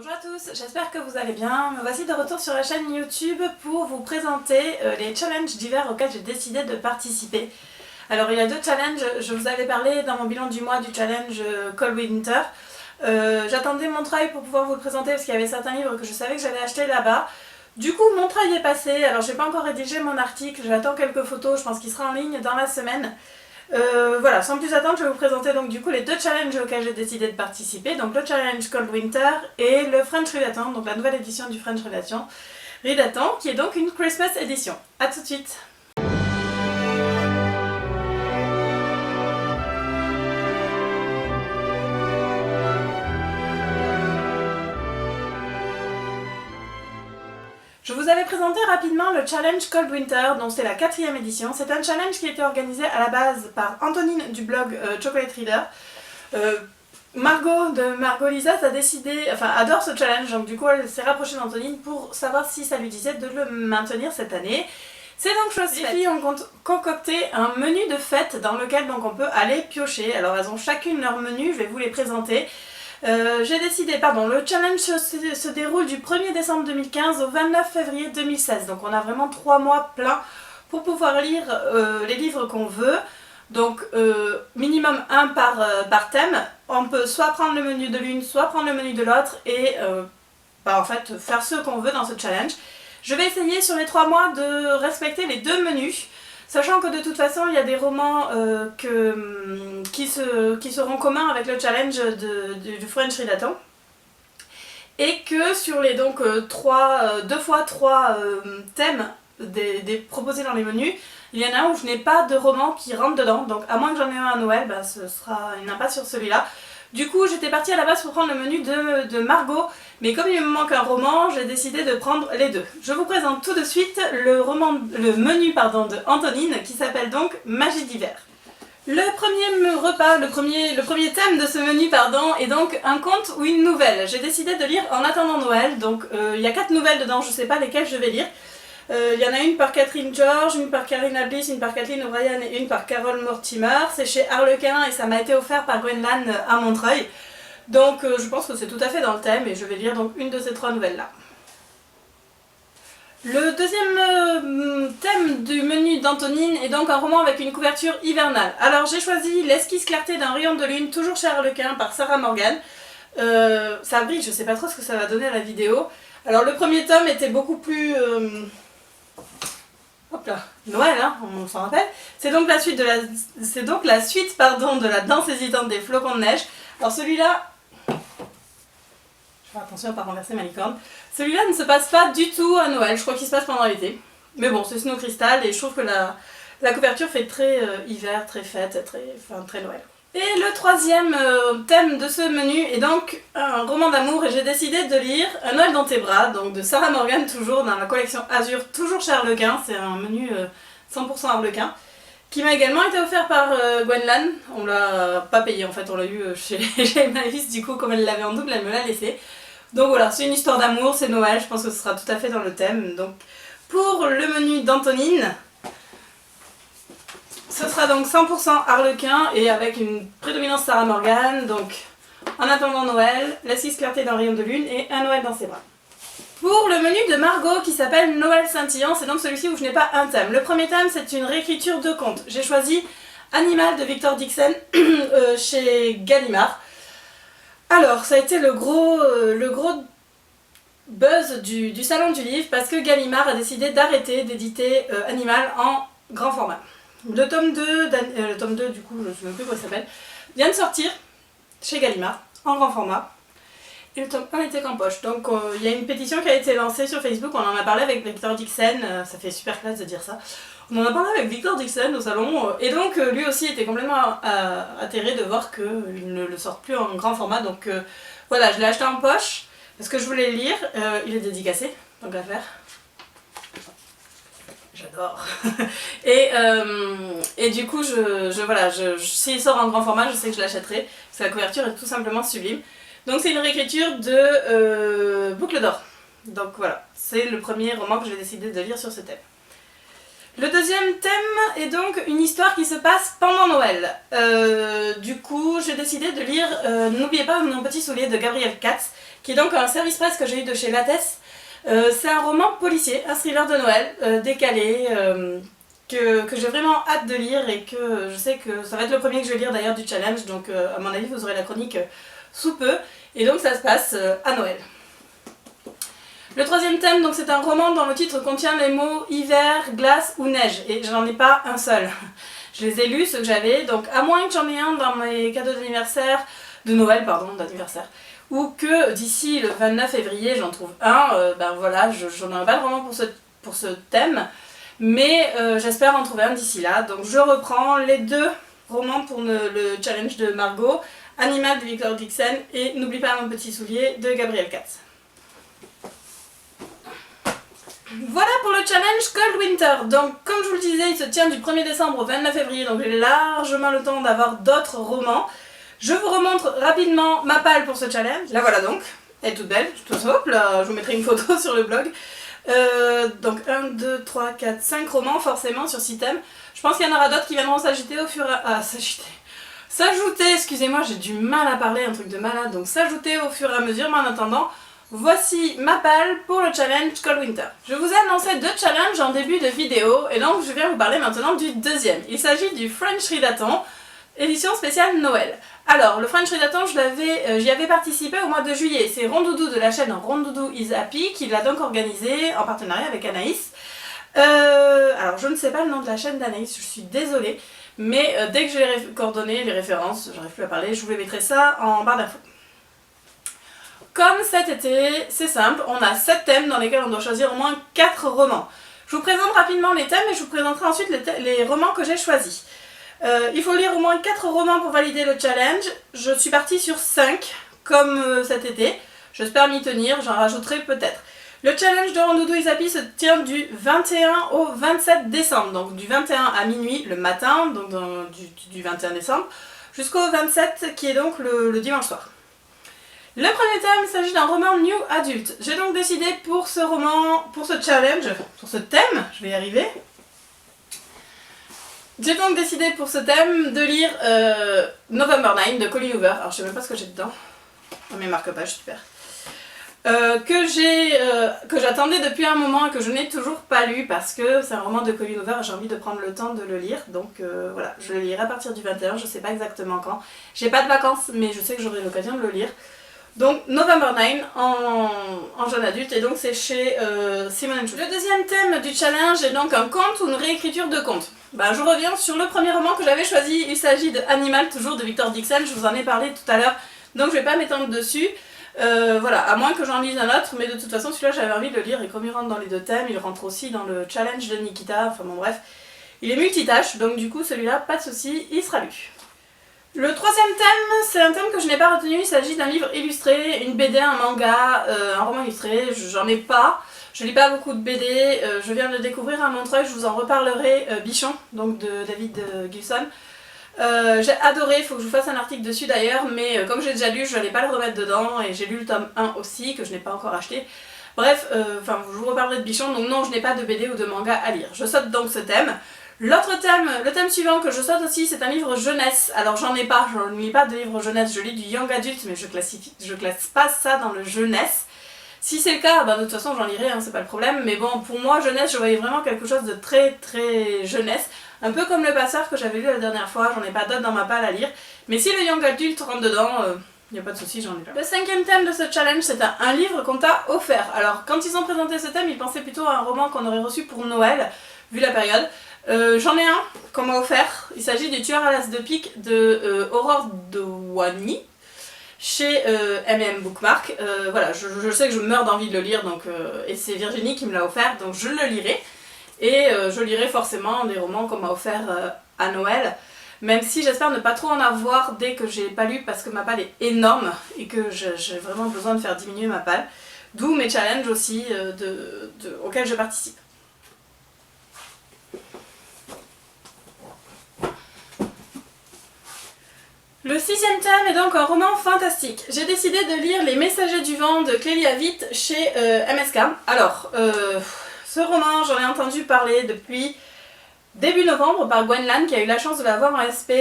Bonjour à tous, j'espère que vous allez bien. Me voici de retour sur la chaîne YouTube pour vous présenter les challenges d'hiver auxquels j'ai décidé de participer. Alors il y a deux challenges, je vous avais parlé dans mon bilan du mois du challenge Cold Winter. J'attendais mon travail pour pouvoir vous le présenter parce qu'il y avait certains livres que je savais que j'allais acheter là-bas. Du coup mon travail est passé, alors j'ai pas encore rédigé mon article, j'attends quelques photos, je pense qu'il sera en ligne dans la semaine. Voilà, sans plus attendre, je vais vous présenter donc du coup les deux challenges auxquels j'ai décidé de participer, donc le challenge Cold Winter et le French Readathon, donc la nouvelle édition du French Readathon, qui est donc une Christmas édition. A tout de suite. Je vous avais présenté rapidement le challenge Cold Winter, dont c'est la 4e édition. C'est un challenge qui a été organisé à la base par Antonine du blog Chocolate Reader. Margot de Margot Lisa adore ce challenge, donc du coup elle s'est rapprochée d'Antonine pour savoir si ça lui disait de le maintenir cette année. C'est donc chose faite. Les filles ont concocté un menu de fête dans lequel donc on peut aller piocher. Alors elles ont chacune leur menu, je vais vous les présenter. J'ai décidé, le challenge se déroule du 1er décembre 2015 au 29 février 2016, donc on a vraiment 3 mois pleins pour pouvoir lire les livres qu'on veut, donc minimum 1 par thème. On peut soit prendre le menu de l'une, soit prendre le menu de l'autre et en fait faire ce qu'on veut dans ce challenge. Je vais essayer sur les 3 mois de respecter les deux menus, sachant que de toute façon il y a des romans qui seront communs avec le challenge du French Readathon, et que sur les 2 fois 3 thèmes proposés dans les menus, il y en a un où je n'ai pas de roman qui rentre dedans, donc à moins que j'en ai un à Noël, ce sera une impasse sur celui-là. Du coup j'étais partie à la base pour prendre le menu de Margot, mais comme il me manque un roman, j'ai décidé de prendre les deux. Je vous présente tout de suite le menu de Antonine, qui s'appelle donc Magie d'hiver. Le premier thème de ce menu est donc un conte ou une nouvelle. J'ai décidé de lire En attendant Noël, donc il y a 4 nouvelles dedans, je ne sais pas lesquelles je vais lire. Il y en a une par Catherine George, une par Karina Bliss, une par Kathleen O'Brien et une par Carole Mortimer. C'est chez Harlequin et ça m'a été offert par Gwenlan à Montreuil. Donc je pense que c'est tout à fait dans le thème et je vais lire donc une de ces 3 nouvelles-là. Le deuxième thème du menu d'Antonine est donc un roman avec une couverture hivernale. Alors j'ai choisi L'esquisse clarté d'un rayon de lune, toujours chez Harlequin, par Sarah Morgan. Ça brille, je sais pas trop ce que ça va donner à la vidéo. Alors le premier tome était beaucoup plus... Noël, hein, on s'en rappelle. C'est donc la suite de la danse hésitante des flocons de neige. Alors celui-là... Attention à ne pas renverser ma licorne. Celui-là ne se passe pas du tout à Noël, je crois qu'il se passe pendant l'été. Mais bon, c'est Snow Crystal et je trouve que la couverture fait très hiver, très fête, très Noël. Et le troisième thème de ce menu est donc un roman d'amour et j'ai décidé de lire Un Noël dans tes bras, donc de Sarah Morgan, toujours dans la collection Azur, toujours chez Harlequin. C'est un menu 100% Harlequin, qui m'a également été offert par Gwenlan. On l'a pas payé en fait, on l'a eu chez Emmaüs, du coup comme elle l'avait en double, elle me l'a laissé. Donc voilà, c'est une histoire d'amour, c'est Noël, je pense que ce sera tout à fait dans le thème. Donc pour le menu d'Antonine, ce sera donc 100% Harlequin et avec une prédominance Sarah Morgan, donc En attendant Noël, L'esquisse clarté d'un rayon de lune et Un Noël dans ses bras. Pour le menu de Margot qui s'appelle Noël scintillant, c'est donc celui-ci où je n'ai pas un thème. Le premier thème, c'est une réécriture de contes. J'ai choisi Animal de Victor Dixon chez Gallimard. Alors, ça a été le gros buzz du salon du livre parce que Gallimard a décidé d'arrêter d'éditer Animal en grand format. Le tome 2 du coup, je ne sais même plus comment il s'appelle, vient de sortir chez Gallimard en grand format. Et le tome 1 était qu'en poche. Donc il y a une pétition qui a été lancée sur Facebook, on en a parlé avec Victor Dixon, ça fait super classe de dire ça. On en a parlé avec Victor Dixon au salon, et donc lui aussi était complètement atterré de voir qu'il ne le sort plus en grand format. Donc voilà, je l'ai acheté en poche parce que je voulais le lire, il est dédicacé, donc à faire. J'adore. Et du coup, s'il sort en grand format, je sais que je l'achèterai, parce que la couverture est tout simplement sublime. Donc c'est une réécriture de Boucle d'or. Donc voilà, c'est le premier roman que j'ai décidé de lire sur ce thème. Le deuxième thème est donc une histoire qui se passe pendant Noël. Du coup, j'ai décidé de lire N'oubliez pas mon petit soulier de Gabriel Katz, qui est donc un service presse que j'ai eu de chez Lattès. C'est un roman policier, un thriller de Noël, décalé, que j'ai vraiment hâte de lire et que je sais que ça va être le premier que je vais lire d'ailleurs du challenge, donc à mon avis vous aurez la chronique sous peu, et donc ça se passe à Noël. Le troisième thème, donc c'est un roman dont le titre contient les mots hiver, glace ou neige, et j'en ai pas un seul. Je les ai lus, ceux que j'avais, donc à moins que j'en ai un dans mes cadeaux d'anniversaire, de Noël pardon, d'anniversaire, ou que d'ici le 29 février j'en trouve un, ben voilà, j'en aurai pas de roman pour ce thème, mais j'espère en trouver un d'ici là. Donc je reprends les deux romans pour le challenge de Margot, Animal de Victor Dixon et N'oublie pas mon petit soulier de Gabriel Katz. Voilà pour le challenge Cold Winter. Donc comme je vous le disais, il se tient du 1er décembre au 29 février, donc j'ai largement le temps d'avoir d'autres romans. Je vous remontre rapidement ma palle pour ce challenge. La voilà donc, elle est toute belle, tout ça, hop là, je vous mettrai une photo sur le blog. Donc 1, 2, 3, 4, 5 romans forcément sur 6 thèmes. Je pense qu'il y en aura d'autres qui viendront s'ajouter au fur et à... S'ajouter, excusez-moi, j'ai du mal à parler, un truc de malade, donc s'ajouter au fur et à mesure, mais en attendant, voici ma palle pour le challenge Cold Winter. Je vous ai annoncé 2 challenges en début de vidéo, et donc je viens vous parler maintenant du deuxième. Il s'agit du French Readathon, édition spéciale Noël. Alors, le French Readathon, j'y avais participé au mois de juillet. C'est Rondoudou de la chaîne Rondoudou is Happy qui l'a donc organisé en partenariat avec Anaïs. Alors, je ne sais pas le nom de la chaîne d'Anaïs, je suis désolée, mais dès que j'ai les coordonnées, les références, j'arrive plus à parler, je vous les mettrai ça en barre d'infos. Comme cet été, c'est simple, on a 7 thèmes dans lesquels on doit choisir au moins 4 romans. Je vous présente rapidement les thèmes et je vous présenterai ensuite les romans que j'ai choisis. Il faut lire au moins 4 romans pour valider le challenge. Je suis partie sur 5, comme cet été. J'espère m'y tenir, j'en rajouterai peut-être. Le challenge de Rondoudou is Happy se tient du 21 au 27 décembre. Donc du 21 à minuit le matin, donc du 21 décembre, jusqu'au 27 qui est donc le dimanche soir. Le premier thème, il s'agit d'un roman New Adult. J'ai donc décidé pour ce roman, pour ce challenge, pour ce thème, je vais y arriver. J'ai donc décidé pour ce thème de lire November 9 de Colleen Hoover. Alors je sais même pas ce que j'ai dedans. Oh, mes marque-pages, super. Que j'attendais depuis un moment et que je n'ai toujours pas lu parce que c'est un roman de Colleen Hoover et j'ai envie de prendre le temps de le lire. Donc voilà, je le lirai à partir du 21, je sais pas exactement quand. J'ai pas de vacances mais je sais que j'aurai l'occasion de le lire. Donc November 9 en jeune adulte et donc c'est chez Simon & Schuster. Le deuxième thème du challenge est donc un conte ou une réécriture de conte. Ben, je reviens sur le premier roman que j'avais choisi, il s'agit de Animal, toujours de Victor Dixon, je vous en ai parlé tout à l'heure, donc je vais pas m'étendre dessus. Voilà, à moins que j'en lise un autre, mais de toute façon celui-là j'avais envie de le lire et comme il rentre dans les 2 thèmes, il rentre aussi dans le challenge de Nikita, enfin bon bref. Il est multitâche, donc du coup celui-là, pas de souci, il sera lu. Le troisième thème, c'est un thème que je n'ai pas retenu, il s'agit d'un livre illustré, une BD, un manga, un roman illustré, j'en ai pas. Je lis pas beaucoup de BD, je viens de découvrir à Montreuil, je vous en reparlerai, Bichon, donc de David Gilson. J'ai adoré, il faut que je vous fasse un article dessus d'ailleurs, mais comme j'ai déjà lu, je n'allais pas le remettre dedans, et j'ai lu le tome 1 aussi, que je n'ai pas encore acheté. Bref, je vous reparlerai de Bichon, donc non, je n'ai pas de BD ou de manga à lire. Je saute donc ce thème. L'autre thème, le thème suivant que je saute aussi, c'est un livre jeunesse. Alors j'en ai pas, je ne lis pas de livre jeunesse, je lis du young adult, mais je classe pas ça dans le jeunesse. Si c'est le cas, ben de toute façon j'en lirai, hein, c'est pas le problème, mais bon, pour moi, jeunesse, je voyais vraiment quelque chose de très très jeunesse. Un peu comme Le Passeur que j'avais lu la dernière fois, j'en ai pas d'autres dans ma palle à lire. Mais si le young adult rentre dedans, y a pas de souci, j'en ai pas. Le cinquième thème de ce challenge, c'est un livre qu'on t'a offert. Alors quand ils ont présenté ce thème, ils pensaient plutôt à un roman qu'on aurait reçu pour Noël, vu la période. J'en ai un qu'on m'a offert, il s'agit du Tueur à l'as de pique de Aurore Dewani chez M&M Bookmark. Voilà, je sais que je meurs d'envie de le lire, donc, et c'est Virginie qui me l'a offert, donc je le lirai. Et je lirai forcément des romans qu'on m'a offert à Noël, même si j'espère ne pas trop en avoir dès que j'ai pas lu parce que ma palle est énorme et que j'ai vraiment besoin de faire diminuer ma palle. D'où mes challenges aussi auxquels je participe. Le sixième thème est donc un roman fantastique. J'ai décidé de lire Les Messagers du Vent de Clélia Witt chez MSK. Alors, ce roman, j'en ai entendu parler depuis début novembre par Gwen Lan qui a eu la chance de l'avoir en SP.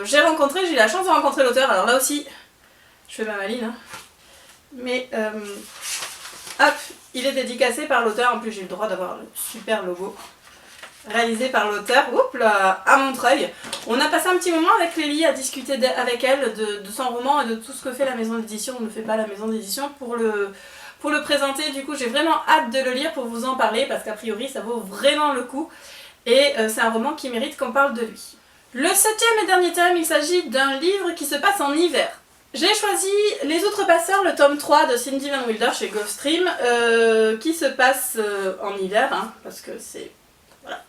J'ai eu la chance de rencontrer l'auteur. Alors là aussi, je fais ma maline. Hein. mais hop, il est dédicacé par l'auteur. En plus, j'ai eu le droit d'avoir le super logo réalisé par l'auteur, à Montreuil. On a passé un petit moment avec Lélie à discuter avec elle de son roman et de tout ce que fait la maison d'édition. On ne fait pas la maison d'édition pour le présenter. Du coup, j'ai vraiment hâte de le lire pour vous en parler parce qu'a priori, ça vaut vraiment le coup. Et c'est un roman qui mérite qu'on parle de lui. Le 7e et dernier thème, il s'agit d'un livre qui se passe en hiver. J'ai choisi Les Outrepasseurs, le tome 3 de Cindy Van Wilder chez Gulfstream, qui se passe en hiver, hein, parce que c'est... Voilà.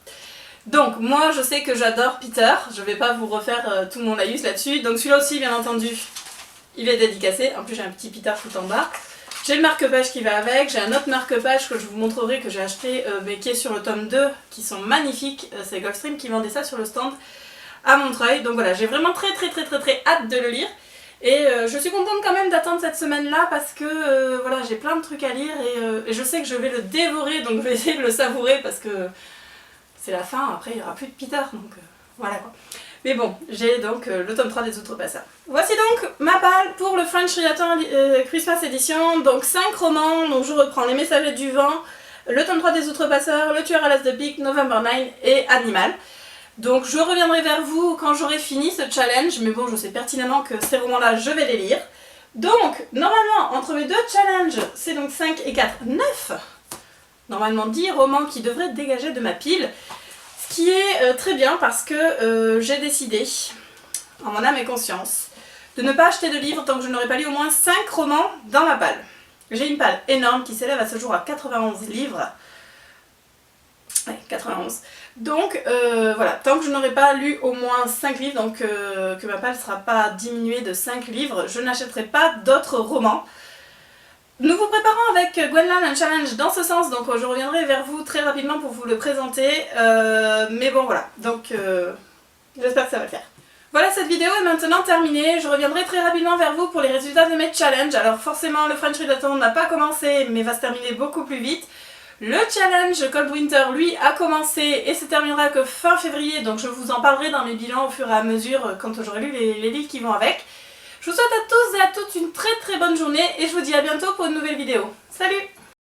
Donc, moi, je sais que j'adore Peter, je vais pas vous refaire tout mon laïus là-dessus, donc celui-là aussi, bien entendu, il est dédicacé, en plus j'ai un petit Peter tout en bas. J'ai le marque-page qui va avec, j'ai un autre marque-page que je vous montrerai, que j'ai acheté, mais qui est sur le tome 2, qui sont magnifiques, c'est Gulfstream qui vendait ça sur le stand à Montreuil, donc voilà, j'ai vraiment très hâte de le lire. Et je suis contente quand même d'attendre cette semaine-là parce que voilà, j'ai plein de trucs à lire et je sais que je vais le dévorer, donc je vais essayer de le savourer parce que c'est la fin, après il n'y aura plus de Peter, donc voilà quoi. Mais bon, j'ai donc le tome 3 des Outrepasseurs. Voici donc ma palle pour le French Readathon Christmas Edition, donc 5 romans, donc je reprends Les Messagers du Vent, le tome 3 des Outrepasseurs, Le Tueur à l'As de pique, November 9 et Animal. Donc je reviendrai vers vous quand j'aurai fini ce challenge, mais bon, je sais pertinemment que ces romans-là, je vais les lire. Donc, normalement, entre mes deux challenges, c'est donc 5 et 4, 9. Normalement 10 romans qui devraient dégager de ma pile. Ce qui est très bien parce que j'ai décidé, en mon âme et conscience, de ne pas acheter de livres tant que je n'aurai pas lu au moins 5 romans dans ma palle. J'ai une palle énorme qui s'élève à ce jour à 91 livres. Ouais, 91. Donc voilà, tant que je n'aurai pas lu au moins 5 livres, donc que ma palle ne sera pas diminuée de 5 livres, je n'achèterai pas d'autres romans. Nous vous préparons avec Gwenlan un challenge dans ce sens, donc je reviendrai vers vous très rapidement pour vous le présenter. Mais bon voilà, donc j'espère que ça va le faire. Voilà, cette vidéo est maintenant terminée. Je reviendrai très rapidement vers vous pour les résultats de mes challenges. Alors forcément, le French Readathon n'a pas commencé, mais va se terminer beaucoup plus vite. Le challenge Cold Winter, lui, a commencé et se terminera que fin février, donc je vous en parlerai dans mes bilans au fur et à mesure quand j'aurai lu les livres qui vont avec. Je vous souhaite à tous et à toutes une très bonne journée et je vous dis à bientôt pour une nouvelle vidéo. Salut!